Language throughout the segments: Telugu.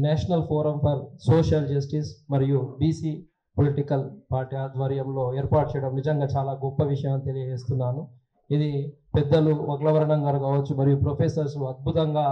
National forum for social justice మరియు బీసీ పొలిటికల్ పార్టీ ఆధ్వర్యంలో ఏర్పాటు చేయడం నిజంగా చాలా గొప్ప విషయం అని తెలియజేస్తున్నాను. ఇది పెద్దలు వగ్లవర్ణం గారు కావచ్చు మరియు ప్రొఫెసర్స్ అద్భుతంగా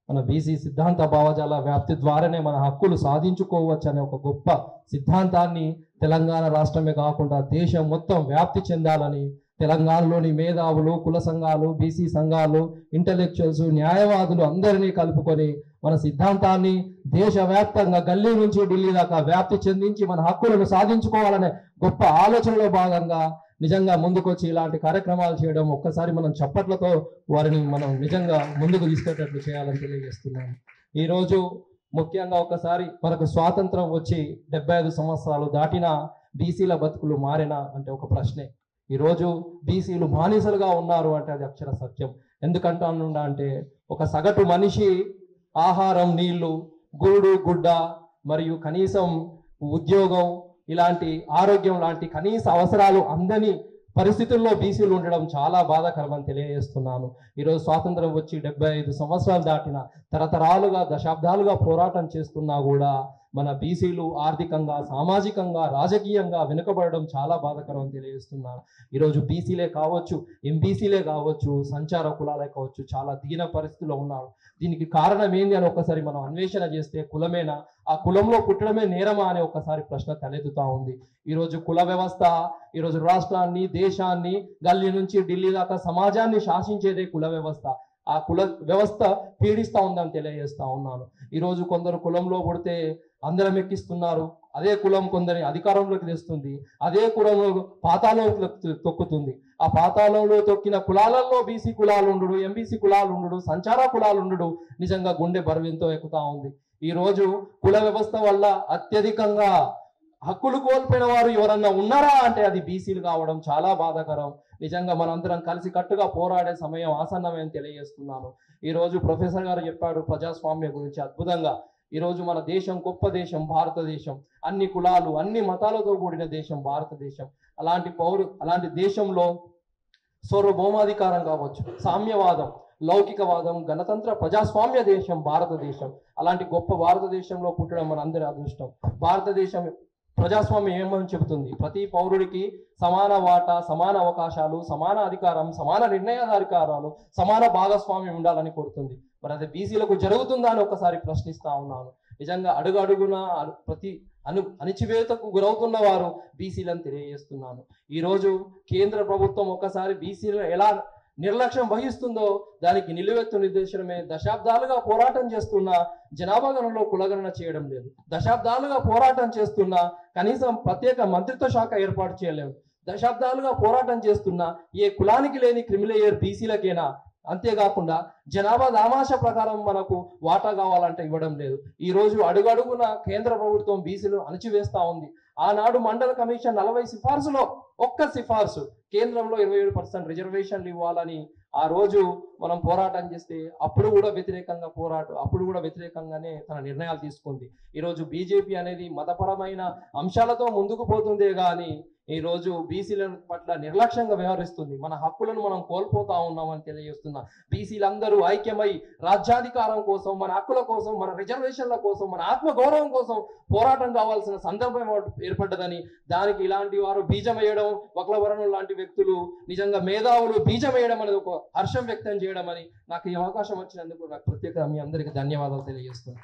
మన బీసీ సిద్ధాంత భావజాల వ్యాప్తి ద్వారానే మన హక్కులు సాధించుకోవచ్చు అనే ఒక గొప్ప సిద్ధాంతాన్ని తెలంగాణ రాష్ట్రమే కాకుండా దేశం మొత్తం వ్యాప్తి చెందాలని తెలంగాణలోని మేధావులు, కుల సంఘాలు, బీసీ సంఘాలు, ఇంటలెక్చువల్స్, న్యాయవాదులు అందరినీ కలుపుకొని మన సిద్ధాంతాన్ని దేశవ్యాప్తంగా గల్లీ నుంచి ఢిల్లీ దాకా వ్యాప్తి చెందించి మన హక్కులను సాధించుకోవాలనే గొప్ప ఆలోచనలో భాగంగా నిజంగా ముందుకొచ్చి ఇలాంటి కార్యక్రమాలు చేయడం ఒక్కసారి మనం చప్పట్లతో వారిని మనం నిజంగా ముందుకు తీసుకెళ్ళేటట్లు చేయాలని తెలియజేస్తున్నాను. ఈరోజు ముఖ్యంగా ఒకసారి మనకు స్వాతంత్రం వచ్చి 75 సంవత్సరాలు దాటిన బీసీల బతుకులు మారిన అంటే ఒక ప్రశ్నే. ఈరోజు బీసీలు బానిసలుగా ఉన్నారు అంటే అది అక్షర సత్యం. ఎందుకంటున్నా అంటే ఒక సగటు మనిషి ఆహారం, నీళ్లు, గూడు, గుడ్డ మరియు కనీసం ఉద్యోగం ఇలాంటి ఆరోగ్యం లాంటి కనీస అవసరాలు అందని పరిస్థితుల్లో బీసీలు ఉండడం చాలా బాధాకరమని తెలియజేస్తున్నాను. ఈరోజు స్వాతంత్రం వచ్చి 75 సంవత్సరాలు దాటిన తరతరాలుగా దశాబ్దాలుగా పోరాటం చేస్తున్నా కూడా మన బీసీలు ఆర్థికంగా, సామాజికంగా, రాజకీయంగా వెనుకబడడం చాలా బాధాకరం అని తెలియజేస్తున్నాను. ఈరోజు బీసీలే కావచ్చు, ఎంబీసీలే కావచ్చు, సంచార కులాలే కావచ్చు చాలా దీన పరిస్థితిలో ఉన్నారు. దీనికి కారణం ఏంది అని ఒకసారి మనం అన్వేషణ చేస్తే కులమేనా, ఆ కులంలో పుట్టడమే నేరమా అనే ఒకసారి ప్రశ్న తలెత్తుతా ఉంది. ఈరోజు కుల వ్యవస్థ ఈరోజు రాష్ట్రాన్ని, దేశాన్ని గల్లీ నుంచి ఢిల్లీ దాకా సమాజాన్ని శాసించేదే కుల వ్యవస్థ. ఆ కుల వ్యవస్థ పీడిస్తూ ఉందని తెలియజేస్తా ఉన్నాను. ఈరోజు కొందరు కులంలో పుడితే అందరం ఎక్కిస్తున్నారు, అదే కులం కొందరి అధికారంలోకి తెస్తుంది, అదే కులంలో పాతాళంలోకి తొక్కుతుంది. ఆ పాతాళంలో తొక్కిన కులాలలో బీసీ కులాలు ఉండడు, ఎంబీసీ కులాలు ఉండడు, సంచార కులాలు ఉండడు. నిజంగా గుండె బరువెంతో ఎక్కుతా ఉంది. ఈరోజు కుల వ్యవస్థ వల్ల అత్యధికంగా హక్కులు కోల్పోయిన వారు ఎవరన్నా ఉన్నారా అంటే అది బీసీలు కావడం చాలా బాధాకరం. నిజంగా మనందరం కలిసి కట్టుగా పోరాడే సమయం ఆసన్నమని తెలియజేస్తున్నాను. ఈరోజు ప్రొఫెసర్ గారు చెప్పాడు ప్రజాస్వామ్యం గురించి అద్భుతంగా. ఈరోజు మన దేశం గొప్ప దేశం భారతదేశం, అన్ని కులాలు, అన్ని మతాలతో కూడిన దేశం భారతదేశం. అలాంటి దేశంలో సార్వభౌమాధికారం కావచ్చు, సామ్యవాదం, లౌకికవాదం, గణతంత్ర ప్రజాస్వామ్య దేశం భారతదేశం. అలాంటి గొప్ప భారతదేశంలో పుట్టడం మన అందరి అదృష్టం. భారతదేశం ప్రజాస్వామ్యం ఏమని చెబుతుంది? ప్రతి పౌరుడికి సమాన వాటా, సమాన అవకాశాలు, సమాన అధికారం, సమాన నిర్ణయాధికారాలు, సమాన భాగస్వామ్యం ఉండాలని కోరుతుంది. మరి అది బీసీలకు జరుగుతుందా అని ఒకసారి ప్రశ్నిస్తా ఉన్నాను. నిజంగా అడుగు అడుగున ప్రతి అణిచివేతకు గురవుతున్న వారు బీసీలను తెలియజేస్తున్నాను. ఈరోజు కేంద్ర ప్రభుత్వం ఒకసారి బీసీలను ఎలా నిర్లక్ష్యం వహిస్తుందో దానికి నిలువెత్తు నిర్దేశనమే. దశాబ్దాలుగా పోరాటం చేస్తున్న జనాభా గణనలో కులగణన చేయడం లేదు. దశాబ్దాలుగా పోరాటం చేస్తున్న కనీసం ప్రత్యేక మంత్రిత్వ శాఖ ఏర్పాటు చేయలేము. దశాబ్దాలుగా పోరాటం చేస్తున్న ఏ కులానికి లేని క్రిమిలేయర్ బీసీలకేనా? అంతేకాకుండా జనాభా దామాష ప్రకారం మనకు వాటా కావాలంటే ఇవ్వడం లేదు. ఈ రోజు అడుగడుగున కేంద్ర ప్రభుత్వం బీసీలను అణచివేస్తా ఉంది. ఆనాడు మండల కమిషన్ 40 సిఫార్సులో ఒక్క సిఫార్సు కేంద్రంలో 27% రిజర్వేషన్లు ఇవ్వాలని ఆ రోజు మనం పోరాటం చేస్తే అప్పుడు కూడా వ్యతిరేకంగానే తన నిర్ణయాలు తీసుకుంది. ఈరోజు బీజేపీ అనేది మతపరమైన అంశాలతో ముందుకు పోతుందే కానీ ఈరోజు బీసీల పట్ల నిర్లక్ష్యంగా వ్యవహరిస్తుంది. మన హక్కులను మనం కోల్పోతా ఉన్నామని తెలియజేస్తున్నా. బీసీలందరూ ఐక్యమై రాజ్యాధికారం కోసం, మన హక్కుల కోసం, మన రిజర్వేషన్ల కోసం, మన ఆత్మగౌరవం కోసం పోరాటం కావాల్సిన సందర్భం ఏర్పడ్డదని, దానికి ఇలాంటి వారు బీజం వేయడం, వక్లవరణం లాంటి వ్యక్తులు నిజంగా మేధావులు బీజం వేయడం అనేది ఒక హర్షం వ్యక్తం చేయడం అని నాకు ఈ అవకాశం వచ్చినందుకు నాకు ప్రత్యేక మీ అందరికీ ధన్యవాదాలు తెలియజేస్తున్నాను.